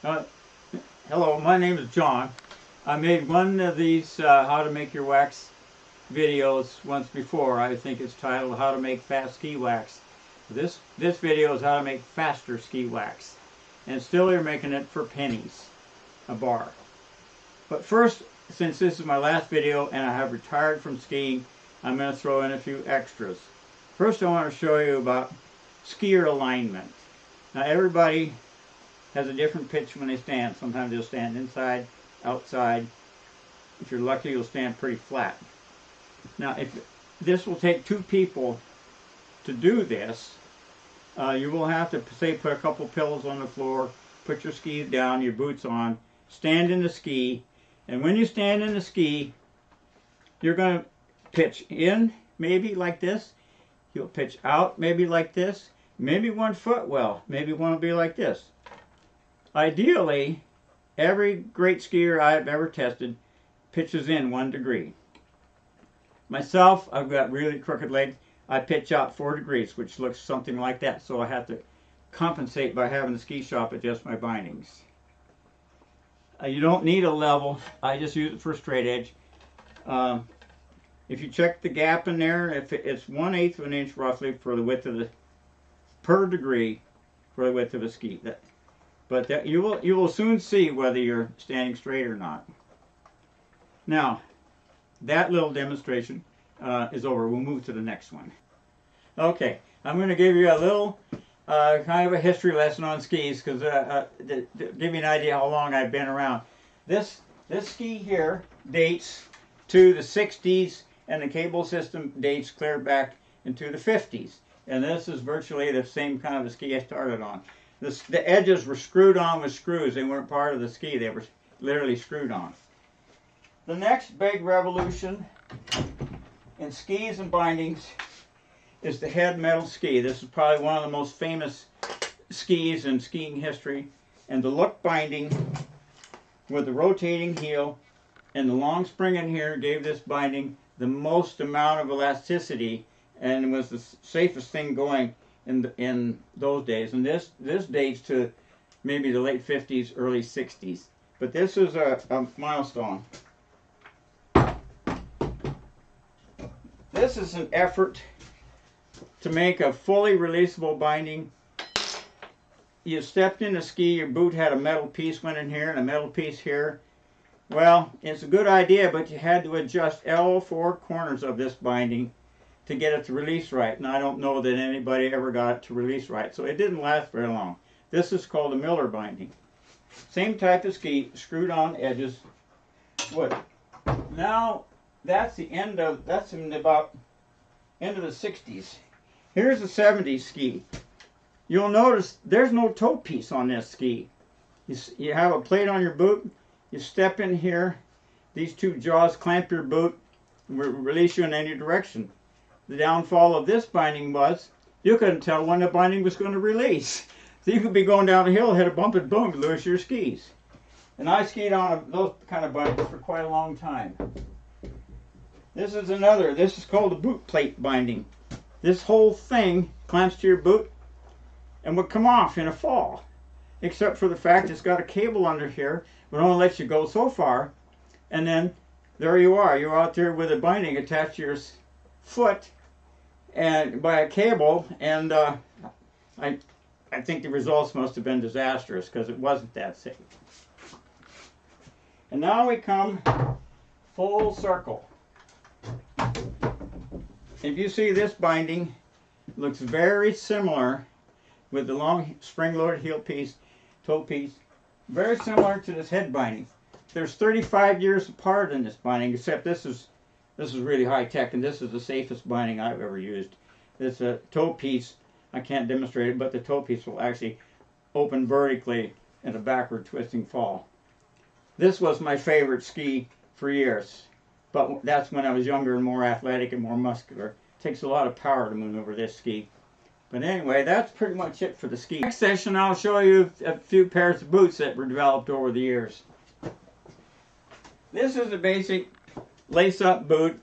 Uh, Hello, my name is John. I made one of these how to make your wax videos once before. I think it's titled How to Make Fast Ski Wax. This video is how to make faster ski wax. And still you're making it for pennies a bar. But first, since this is my last video and I have retired from skiing, I'm going to throw in a few extras. First I want to show you about skier alignment. Now everybody has a different pitch when they stand. Sometimes they'll stand inside, outside. If you're lucky, you'll stand pretty flat. Now, if this will take two people to do this, you will have to, say, put a couple pillows on the floor, put your skis down, your boots on, stand in the ski, and when you stand in the ski, you're going to pitch in, maybe like this. You'll pitch out, maybe like this. Maybe 1 foot well. Maybe one will be like this. Ideally, every great skier I've ever tested pitches in 1 degree. Myself, I've got really crooked legs. I pitch out 4 degrees, which looks something like that. So I have to compensate by having the ski shop adjust my bindings. You don't need a level. I just use it for straight edge. If you check the gap in there, if it's 1/8 of an inch roughly for the width of the per degree for the width of a ski. But you will soon see whether you're standing straight or not. Now, that little demonstration is over. We'll move to the next one. Okay, I'm going to give you a little kind of a history lesson on skis because to give you an idea how long I've been around. This ski here dates to the 60s, and the cable system dates clear back into the 50s. And this is virtually the same kind of a ski I started on. The edges were screwed on with screws. They weren't part of the ski. They were literally screwed on. The next big revolution in skis and bindings is the head metal ski. This is probably one of the most famous skis in skiing history. And the look binding with the rotating heel and the long spring in here gave this binding the most amount of elasticity, and it was the safest thing going in those days. And this dates to maybe the late 50s, early 60s. But this is a milestone. This is an effort to make a fully releasable binding. You stepped in a ski, your boot had a metal piece went in here and a metal piece here. Well, it's a good idea, but you had to adjust all 4 corners of this binding to get it to release right. And I don't know that anybody ever got it to release right, so it didn't last very long. This is called a Miller binding. Same type of ski, screwed on edges, wood. Now that's the end of, that's in about end of the 60s. Here's a 70s ski. You'll notice there's no toe piece on this ski. You have a plate on your boot, you step in here, these 2 jaws clamp your boot, and release you in any direction. The downfall of this binding was you couldn't tell when the binding was going to release. So you could be going down a hill, hit a bump, and boom, lose your skis. And I skied on those kind of bindings for quite a long time. This is another. This is called a boot plate binding. This whole thing clamps to your boot and would come off in a fall, except for the fact it's got a cable under here, but only lets you go so far, and then there you are. You're out there with a binding attached to your foot and by a cable, and I think the results must have been disastrous because it wasn't that safe. And now we come full circle. If you see this binding, it looks very similar with the long spring-loaded heel piece, toe piece, very similar to this head binding. There's 35 years apart in this binding, except this is really high-tech, and this is the safest binding I've ever used. It's a toe piece. I can't demonstrate it, but the toe piece will actually open vertically in a backward twisting fall. This was my favorite ski for years, but that's when I was younger and more athletic and more muscular. It takes a lot of power to maneuver this ski. But anyway, that's pretty much it for the ski. Next session, I'll show you a few pairs of boots that were developed over the years. This is a basic lace-up boot.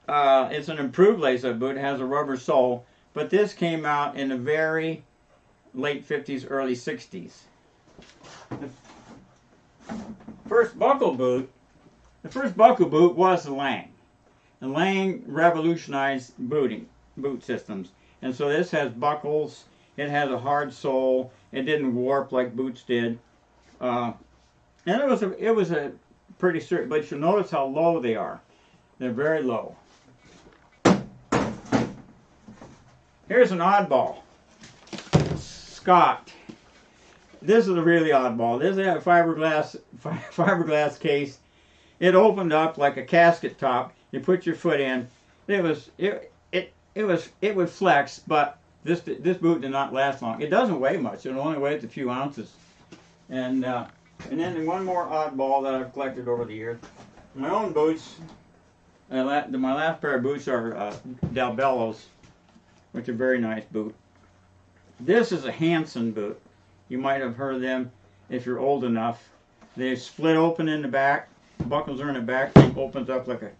It's an improved lace-up boot. It has a rubber sole, but this came out in the very late 50s, early 60s. first buckle boot was the Lang. The Lang revolutionized boot systems. And so this has buckles. It has a hard sole. It didn't warp like boots did. And it was a pretty certain, but you'll notice how low they are. They're very low. Here's an oddball. Scott. This is a really oddball. This is a fiberglass case. It opened up like a casket top. You put your foot in. It would flex, but this boot did not last long. It doesn't weigh much. It only weighs a few ounces. And then one more oddball that I've collected over the years. My own boots. My last pair of boots are Del Bellos, which are a very nice boot. This is a Hansen boot. You might have heard of them if you're old enough. They split open in the back. The buckles are in the back. It opens up like a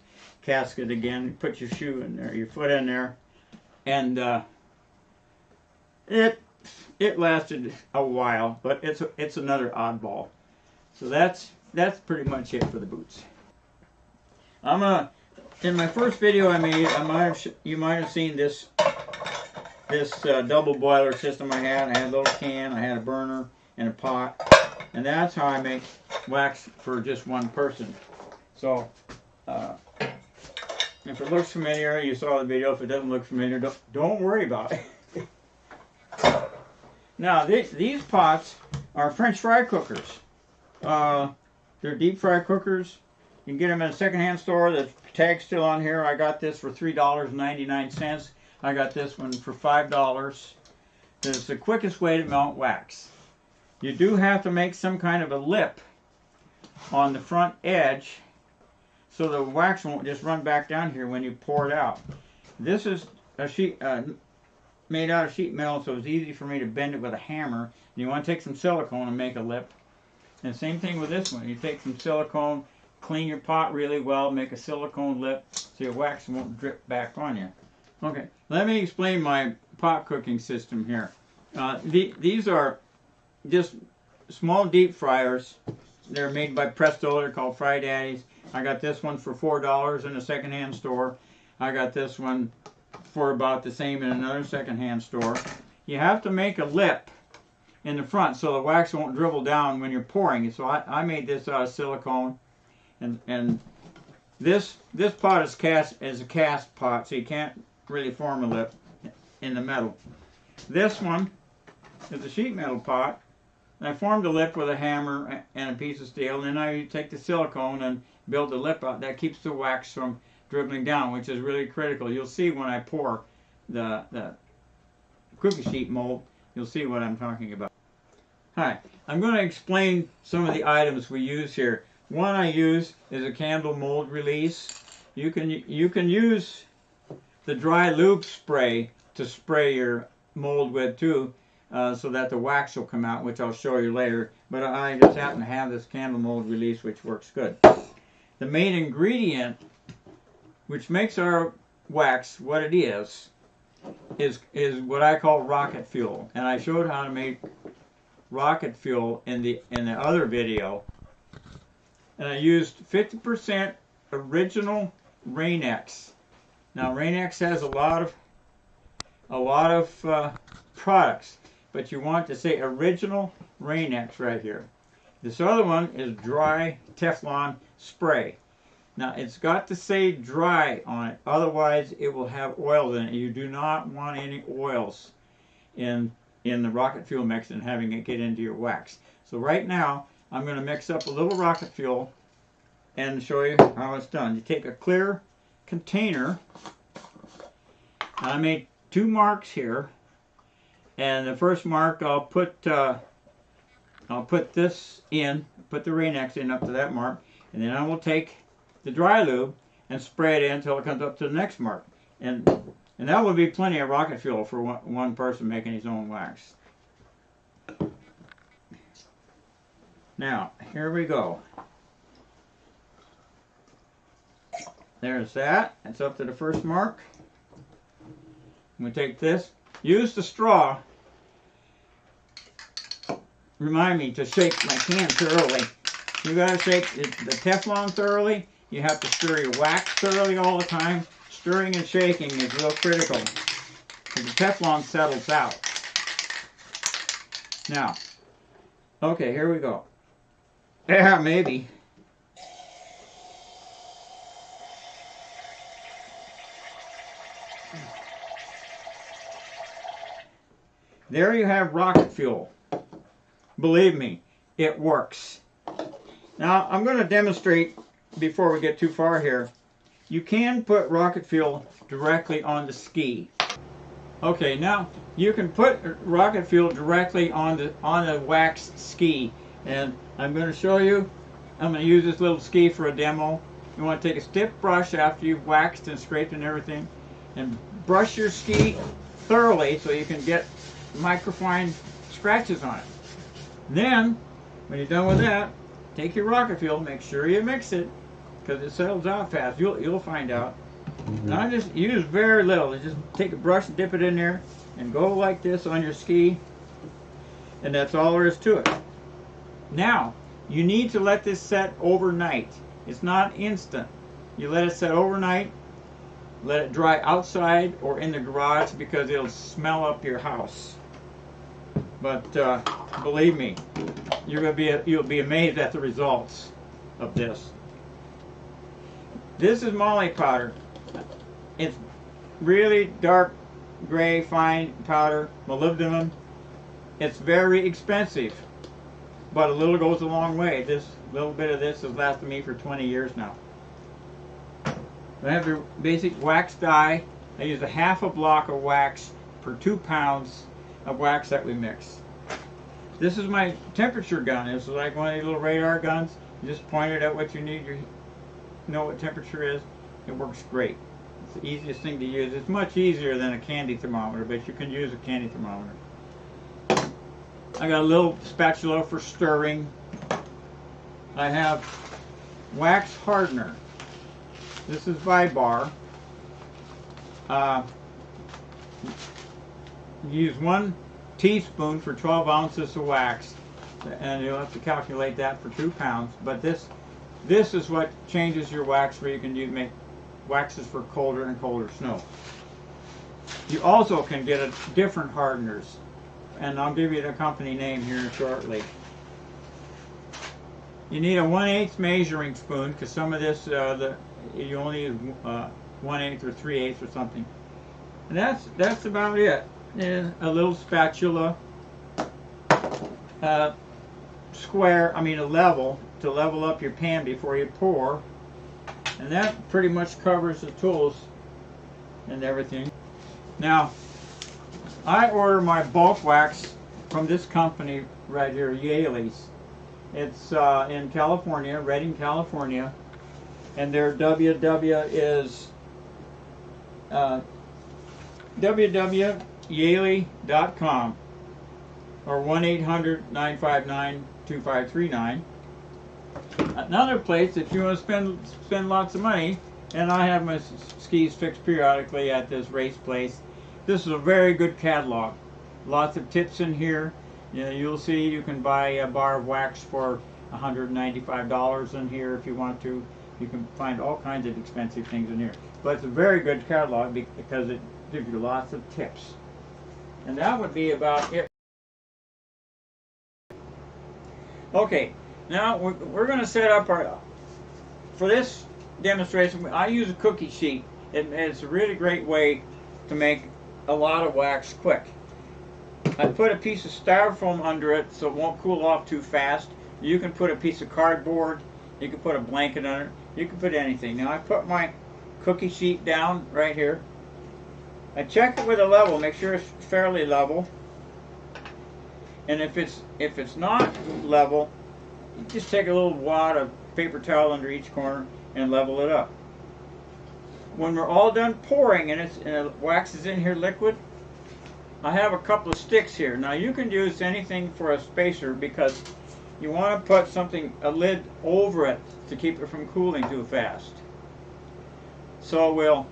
casket again. You put your shoe in there, your foot in there, and it lasted a while, but it's another oddball. So that's pretty much it for the boots. In my first video I made, you might have seen this double boiler system I had. I had a little can, I had a burner and a pot, and that's how I make wax for just one person. So if it looks familiar, you saw the video. If it doesn't look familiar, don't worry about it. Now these pots are French fry cookers. They're deep fry cookers. You can get them in a secondhand store. The tag's still on here. I got this for $3.99. I got this one for $5. It's the quickest way to melt wax. You do have to make some kind of a lip on the front edge so the wax won't just run back down here when you pour it out. This is a sheet made out of sheet metal, so it's easy for me to bend it with a hammer. And you want to take some silicone and make a lip. And same thing with this one. You take some silicone, clean your pot really well, make a silicone lip so your wax won't drip back on you. Okay, let me explain my pot cooking system here. These are just small deep fryers. They're made by Presto. They're called Fry Daddies. I got this one for $4 in a secondhand store. I got this one for about the same in another secondhand store. You have to make a lip in the front so the wax won't dribble down when you're pouring. So I made this out of silicone, and this pot is a cast pot, so you can't really form a lip in the metal. This one is a sheet metal pot. And I formed a lip with a hammer and a piece of steel, and then I take the silicone and build the lip out. That keeps the wax from dribbling down, which is really critical. You'll see when I pour the cookie sheet mold, you'll see what I'm talking about. Hi, I'm going to explain some of the items we use here. One I use is a candle mold release. You can use the dry lube spray to spray your mold with too, so that the wax will come out, which I'll show you later. But I just happen to have this candle mold release, which works good. The main ingredient, which makes our wax what it is what I call rocket fuel. And I showed how to make rocket fuel in the other video. And I used 50% original Rain-X. Now Rain-X has a lot of products, but you want to say original Rain-X right here. This other one is dry Teflon spray. Now it's got to say dry on it, otherwise it will have oils in it. You do not want any oils in the rocket fuel mix and having it get into your wax. So right now I'm going to mix up a little rocket fuel and show you how it's done. You take a clear container, and I made 2 marks here, and the first mark I'll put this in, put the Rain-X in up to that mark, and then I will take the dry lube and spray it in until it comes up to the next mark, and that would be plenty of rocket fuel for one person making his own wax. Now here we go. There's that. It's up to the first mark. I'm going to take this. Use the straw. Remind me to shake my can thoroughly You gotta shake the Teflon thoroughly. You have to stir your wax thoroughly all the time. Stirring and shaking is real critical, because the Teflon settles out. Now, okay, here we go. Yeah, maybe. There you have rocket fuel. Believe me, it works. Now, I'm going to demonstrate before we get too far here. You can put rocket fuel directly on the ski. Okay, now you can put rocket fuel directly on the wax ski, and I'm going to show you. I'm going to use this little ski for a demo. You want to take a stiff brush after you've waxed and scraped and everything, and brush your ski thoroughly so you can get microfine scratches on it. Then, when you're done with that, take your rocket fuel. Make sure you mix it, because it settles out fast. You'll find out. And I just use very little. Just take a brush and dip it in there, and go like this on your ski, and that's all there is to it. Now, you need to let this set overnight. It's not instant. You let it set overnight. Let it dry outside or in the garage, because it'll smell up your house. But believe me, you'll be amazed at the results of this. This is moly powder. It's really dark gray fine powder, molybdenum. It's very expensive, but a little goes a long way. This little bit of this has lasted me for 20 years now. I have your basic wax dye. I use a half a block of wax per 2 pounds of wax that we mix. This is my temperature gun. It's like one of these little radar guns. You just point it at what you need. You know what temperature is. It works great. It's the easiest thing to use. It's much easier than a candy thermometer, but you can use a candy thermometer. I got a little spatula for stirring. I have wax hardener. This is Vybar. Use 1 teaspoon for 12 ounces of wax, and you'll have to calculate that for 2 pounds. But this is what changes your wax, where you can make waxes for colder and colder snow. You also can get different hardeners, and I'll give you the company name here shortly. You need a 1/8 measuring spoon, because some of this you only use 1/8 or 3/8 or something. And that's about it. And a little spatula, a level to level up your pan before you pour, and that pretty much covers the tools and everything. Now, I order my bulk wax from this company right here, Yaley's. It's in California, Redding, California, and their www is www.yaley.com or 1-800-959-2539. Another place, if you want to spend lots of money, and I have my skis fixed periodically at this race place. This is a very good catalog. Lots of tips in here. You'll see you can buy a bar of wax for $195 in here if you want to. You can find all kinds of expensive things in here. But it's a very good catalog because it gives you lots of tips. And that would be about it. Okay, now we're going to set up for this demonstration, I use a cookie sheet. It's a really great way to make a lot of wax quick. I put a piece of styrofoam under it so it won't cool off too fast. You can put a piece of cardboard, you can put a blanket on it, you can put anything. Now I put my cookie sheet down right here. I check it with a level, make sure it's fairly level. And if it's not level, you just take a little wad of paper towel under each corner and level it up. When we're all done pouring and the wax is in here liquid, I have a couple of sticks here. Now you can use anything for a spacer because you want to put a lid over it to keep it from cooling too fast. So we'll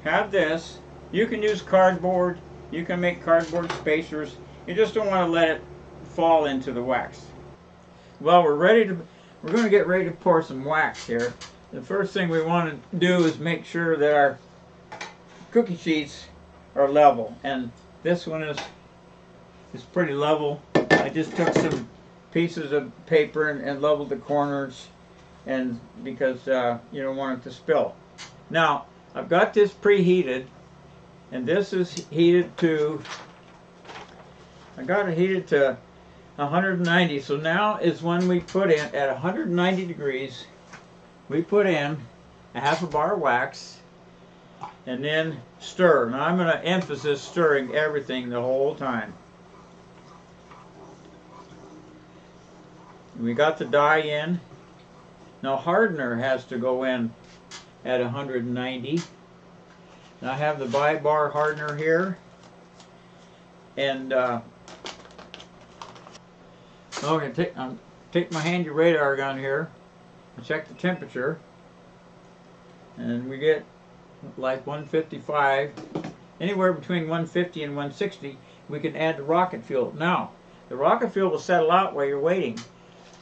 have this. You can use cardboard. You can make cardboard spacers. You just don't want to let it fall into the wax. Well, we're ready to we're going to get ready to pour some wax here. The first thing we want to do is make sure that our cookie sheets are level, and this one is pretty level. I just took some pieces of paper and leveled the corners, and because you don't want it to spill. Now I've got this preheated, and this is heated to, I got it heated to 190. So now is when we put in, at 190 degrees, we put in a half a bar of wax and then stir. Now I'm going to emphasize stirring everything the whole time. We got the dye in. Now hardener has to go in at 190. And I have the bi-bar hardener here. And I'm going to take my handy radar gun here and check the temperature, and we get like 155, anywhere between 150 and 160. We can add the rocket fuel. Now the rocket fuel will settle out while you're waiting,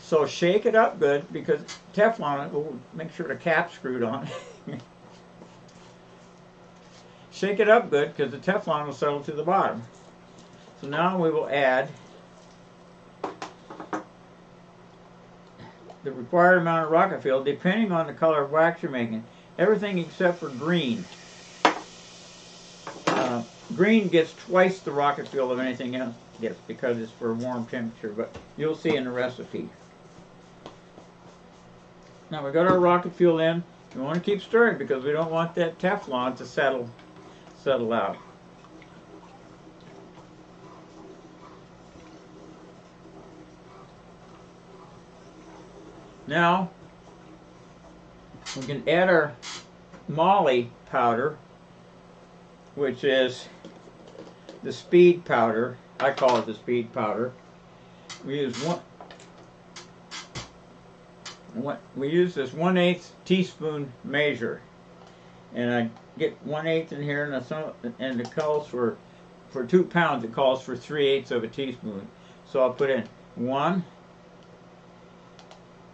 so shake it up good, because Teflon, we'll make sure the cap's screwed on. Shake it up good, because the Teflon will settle to the bottom. So now we will add the required amount of rocket fuel, depending on the color of wax you're making. Everything except for green. Green gets twice the rocket fuel of anything else gets, because it's for warm temperature, but you'll see in the recipe. Now we've got our rocket fuel in. We want to keep stirring because we don't want that Teflon to settle out. Now we can add our moly powder, which is the speed powder. I call it the speed powder. We use this 1/8 teaspoon measure, and I get 1/8 in here, and it calls for 2 pounds. It calls for 3/8 of a teaspoon. So I'll put in 1,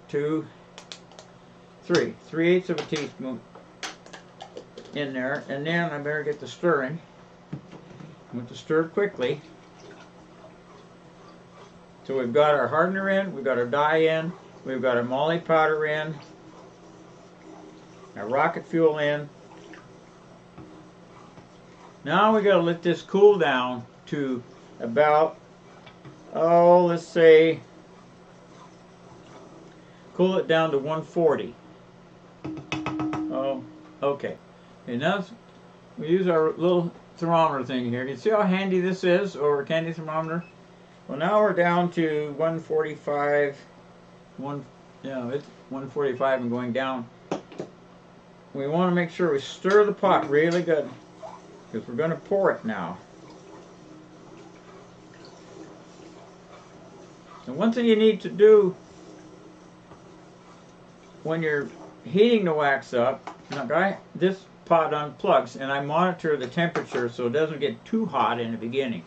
2, 3, 3/8 of a teaspoon in there, and then I better get the stirring. I'm going to stir quickly. So we've got our hardener in, we've got our dye in, we've got our moly powder in, our rocket fuel in. Now we got to let this cool down to about, let's say, cool it down to 140. Okay. And now we use our little thermometer thing here. You see how handy this is, or a candy thermometer? Well, now we're down to 145. It's 145 and going down. We want to make sure we stir the pot really good, because we're going to pour it now. And one thing you need to do when you're heating the wax up, now this pot unplugs, and I monitor the temperature so it doesn't get too hot in the beginning.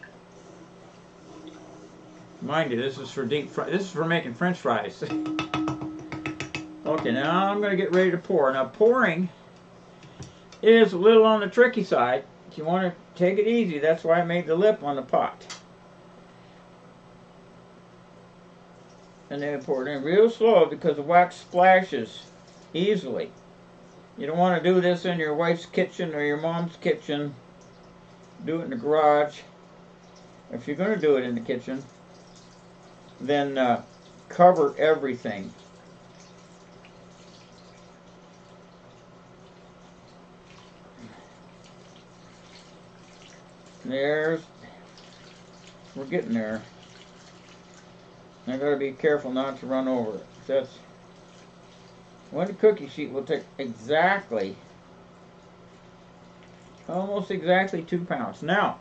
Mind you, this is for this is for making French fries. Okay, now I'm going to get ready to pour. Now pouring is a little on the tricky side. You want to take it easy. That's why I made the lip on the pot. And then pour it in real slow, because the wax splashes easily. You don't want to do this in your wife's kitchen or your mom's kitchen. Do it in the garage. If you're going to do it in the kitchen, then cover everything. We're getting there. I gotta be careful not to run over it. That's one cookie sheet will take almost exactly 2 pounds. Now,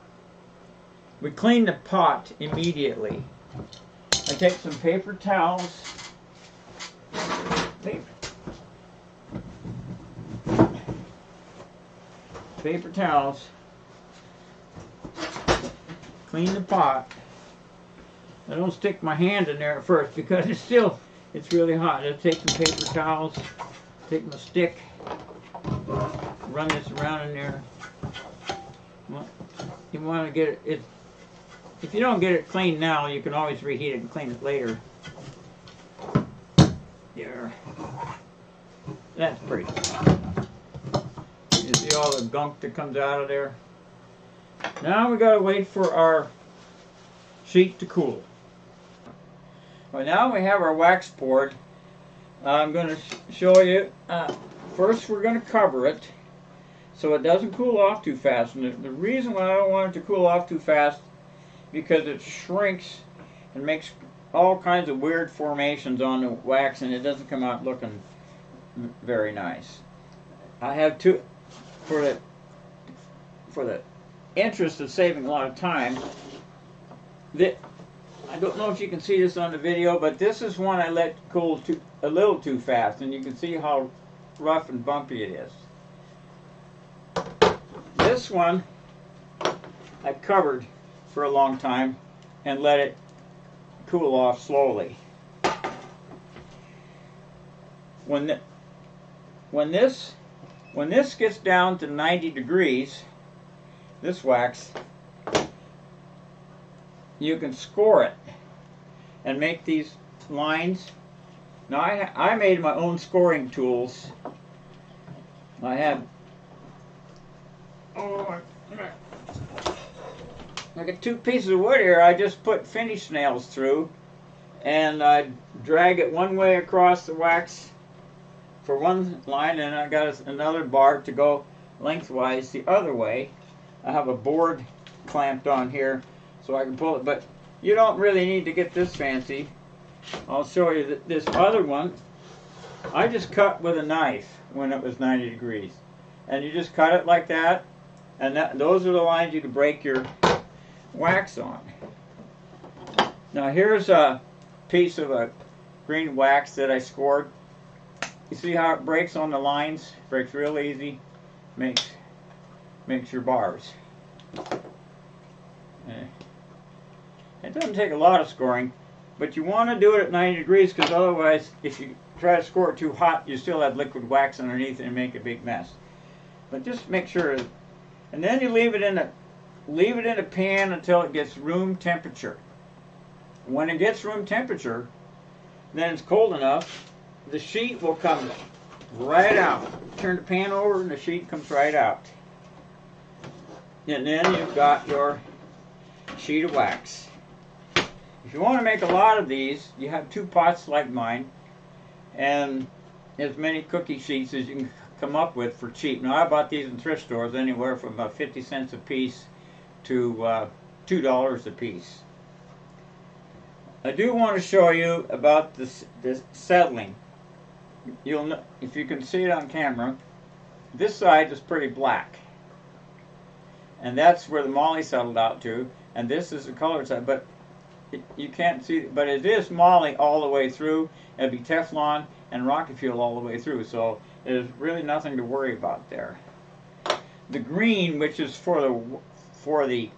we clean the pot immediately. I take some paper towels. Paper towels. Clean the pot. I don't stick my hand in there at first, because it's It's really hot. Let's take some paper towels, take my stick, run this around in there. You want to get it, if you don't get it clean now, you can always reheat it and clean it later. There. That's pretty. You see all the gunk that comes out of there? Now we gotta wait for our sheet to cool. Well, now we have our wax poured. I'm going to show you. First, we're going to cover it so it doesn't cool off too fast. And the reason why I don't want it to cool off too fast, because it shrinks and makes all kinds of weird formations on the wax, and it doesn't come out looking very nice. I have two, for the interest of saving a lot of time, I don't know if you can see this on the video, but this is one I let cool a little too fast, and you can see how rough and bumpy it is. This one I covered for a long time and let it cool off slowly. When this gets down to 90 degrees, this wax, you can score it and make these lines. Now I made my own scoring tools. I have, I got 2 pieces of wood here. I just put finish nails through, and I drag it one way across the wax for one line, and I got another bar to go lengthwise the other way. I have a board clamped on here so I can pull it, but you don't really need to get this fancy. I'll show you this other one. I just cut with a knife when it was 90 degrees. And you just cut it like that, and those are the lines you can break your wax on. Now here's a piece of a green wax that I scored. You see how it breaks on the lines? Breaks real easy. Makes your bars. It doesn't take a lot of scoring, but you want to do it at 90 degrees, because otherwise, if you try to score it too hot, you still have liquid wax underneath and make a big mess. But just make sure, and then you leave it in a pan until it gets room temperature. When it gets room temperature, then it's cold enough, the sheet will come right out. Turn the pan over and the sheet comes right out. And then you've got your sheet of wax. If you want to make a lot of these, you have 2 pots like mine, and as many cookie sheets as you can come up with for cheap. Now I bought these in thrift stores anywhere from about 50 cents a piece to $2 a piece. I do want to show you about this settling. If you can see it on camera, this side is pretty black, and that's where the moly settled out to, and this is the colored side, but you can't see it, but it is moly all the way through. It'd be Teflon and rocket fuel all the way through, so there's really nothing to worry about there. The green, which is for the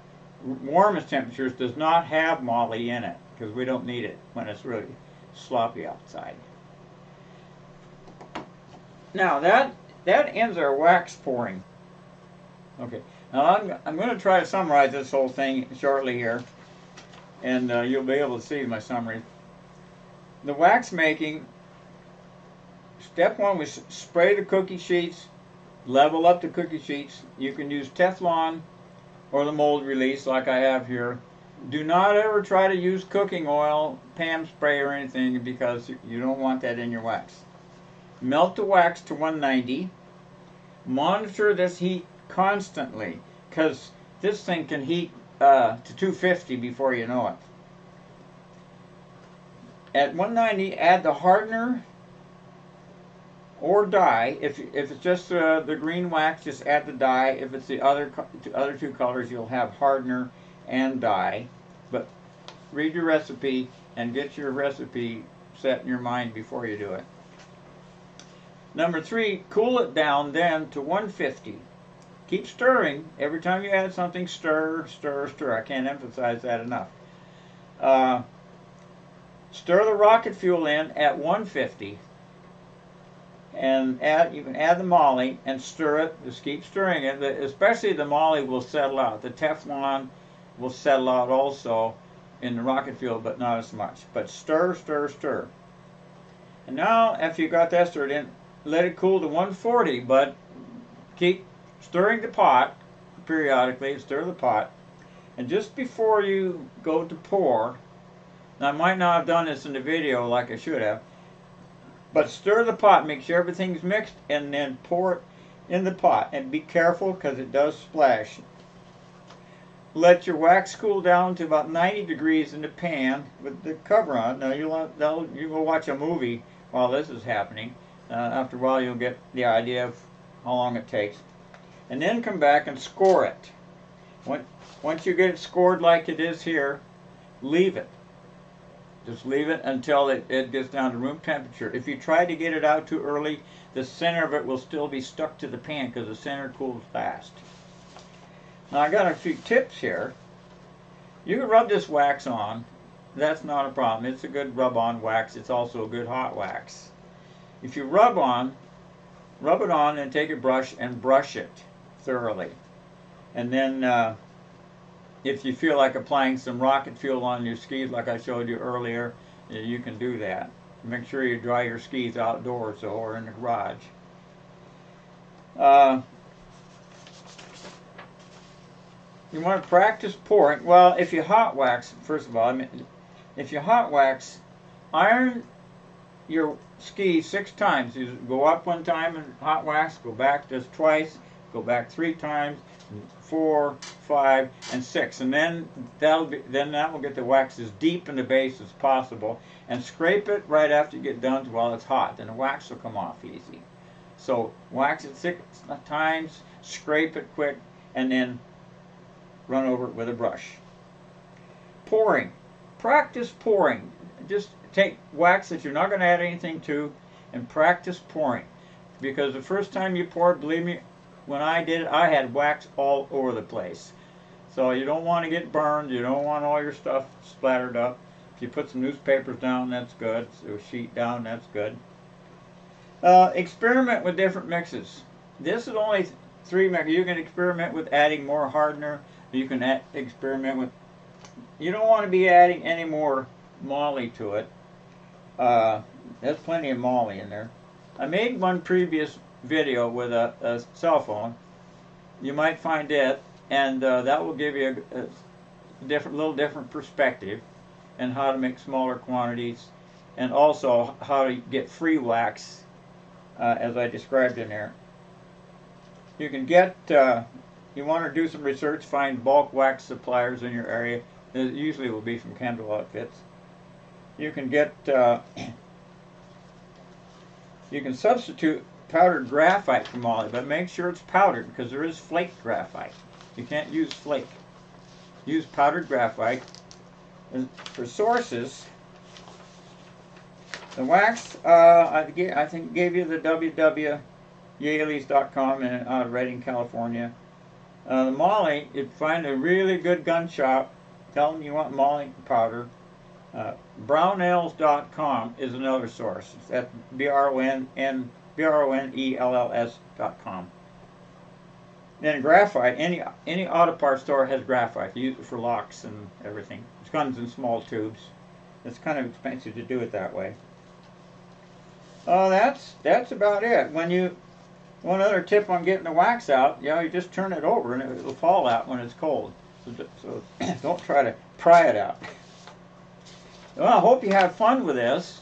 warmest temperatures, does not have moly in it, because we don't need it when it's really sloppy outside. Now that ends our wax pouring. Okay, now I'm going to try to summarize this whole thing shortly here, and you'll be able to see my summary. The wax making, step 1 was spray the cookie sheets, level up the cookie sheets. You can use Teflon or the mold release like I have here. Do not ever try to use cooking oil, Pam spray or anything, because you don't want that in your wax. Melt the wax to 190. Monitor this heat constantly, because this thing can heat to 250 before you know it. At 190, add the hardener or dye. If it's just the green wax, just add the dye. If it's the other 2 colors, you'll have hardener and dye. But read your recipe and get your recipe set in your mind before you do it. Number 3, cool it down then to 150. Keep stirring. Every time you add something, stir, stir, stir. I can't emphasize that enough. Stir the rocket fuel in at 150, and you can add the moly and stir it. Just keep stirring it. Especially the moly will settle out. The Teflon will settle out also in the rocket fuel, but not as much. But stir, stir, stir. And now, after you got that stirred in, let it cool to 140, but keep stirring the pot periodically. Stir the pot. And just before you go to pour, now I might not have done this in the video like I should have, but stir the pot, make sure everything's mixed, and then pour it in the pot. And be careful because it does splash. Let your wax cool down to about 90 degrees in the pan with the cover on. Now you go watch a movie while this is happening. After a while you'll get the idea of how long it takes. And then come back and score it. Once you get it scored like it is here, leave it. Just leave it until it gets down to room temperature. If you try to get it out too early, the center of it will still be stuck to the pan because the center cools fast. Now I got a few tips here. You can rub this wax on. That's not a problem. It's a good rub-on wax. It's also a good hot wax. If you rub it on and take a brush and brush it thoroughly. And then if you feel like applying some rocket fuel on your skis like I showed you earlier, you can do that. Make sure you dry your skis outdoors or in the garage. You want to practice pouring. Well, if you hot wax, first of all, if you hot wax, iron your ski 6 times. You go up 1 time and hot wax, go back just twice, go back 3 times, 4, 5, and 6, and then that will get the wax as deep in the base as possible. And scrape it right after you get done while it's hot. Then the wax will come off easy. So wax it 6 times, scrape it quick, and then run over it with a brush. Pouring. Practice pouring. Just take wax that you're not going to add anything to and practice pouring. Because the first time you poured, believe me, when I did it, I had wax all over the place. So you don't want to get burned. You don't want all your stuff splattered up. If you put some newspapers down, that's good. So a sheet down, that's good. Experiment with different mixes. This is only 3 mixes. You can experiment with adding more hardener. You can experiment with... You don't want to be adding any more moly to it. There's plenty of moly in there. I made one previous video with a cell phone. You might find it, and that will give you a little different perspective and how to make smaller quantities, and also how to get free wax, as I described in there. You can get, you want to do some research, find bulk wax suppliers in your area. It usually will be from Kendall Outfits. You can get, you can substitute powdered graphite for moly, but make sure it's powdered because there is flake graphite. You can't use flake. Use powdered graphite. And for sources, the wax, I think gave you the www.yaleys.com out of Redding, California. The moly, you find a really good gun shop. Tell them you want moly powder. Brownells.com is another source. It's at BRONELLS.com. Then graphite, any auto parts store has graphite. You use it for locks and everything. It comes in small tubes. It's kind of expensive to do it that way. That's about it. One other tip on getting the wax out, you just turn it over and it'll fall out when it's cold. So don't try to pry it out. Well, I hope you have fun with this.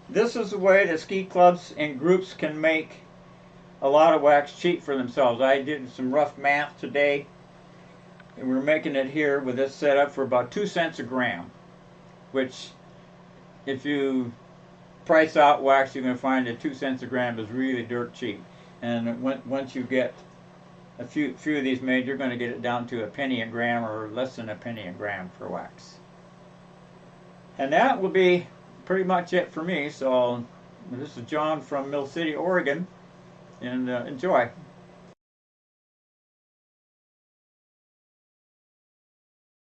This is the way that ski clubs and groups can make a lot of wax cheap for themselves. I did some rough math today, and we're making it here with this setup for about 2 cents a gram, which if you price out wax, you're going to find that 2 cents a gram is really dirt cheap. And once you get a few of these made, you're going to get it down to a penny a gram or less than a penny a gram for wax. And that will be pretty much it for me. So this is John from Mill City, Oregon, and enjoy.